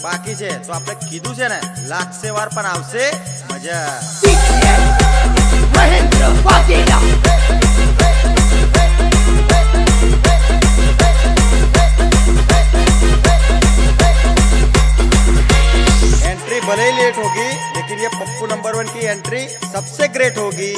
બાકી છે તો આપણે કીધું છે ને લાગશે વાર પણ આવશે મજા. एंट्री भले ही लेट होगी लेकिन ये पप्पू नंबर 1 की एंट्री सबसे ग्रेट होगी.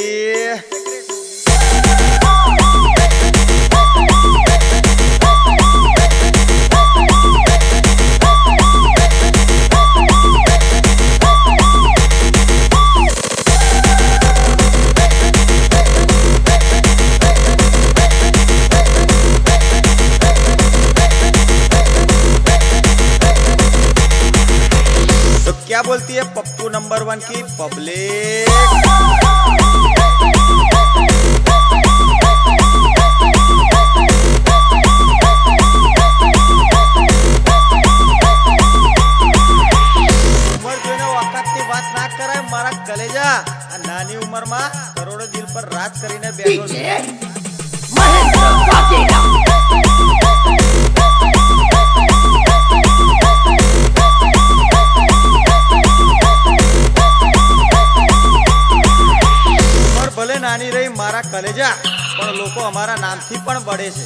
क्या बोलती है पप्पू नंबर 1 की पब्लिक? उमर જોઈને વખતની વાત ના કરાય મારા કલેજા. આ નાની ઉંમરમાં કરોડો દિલ પર રાજ કરીને બેઠો છે. ભલે નાની રહી મારા કલેજા પણ લોકો અમારા નામથી પણ બળે છે.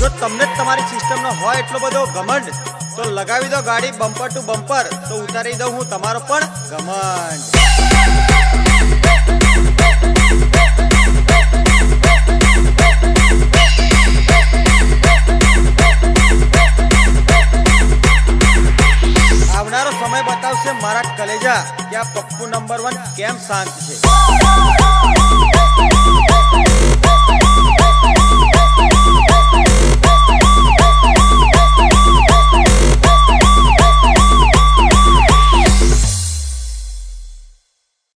જો તમને તમારી સિસ્ટમનો હોય એટલો બધો ઘમંડ તો લગાવી દો ગાડી બમ્પર ટુ બમ્પર તો ઉતારી દઉં હું તમારો પણ ઘમંડ. આવનારો સમય બતાવશે મારા કલેજા કે આ પપ્પુ નંબર 1 કેમ શાંત છે.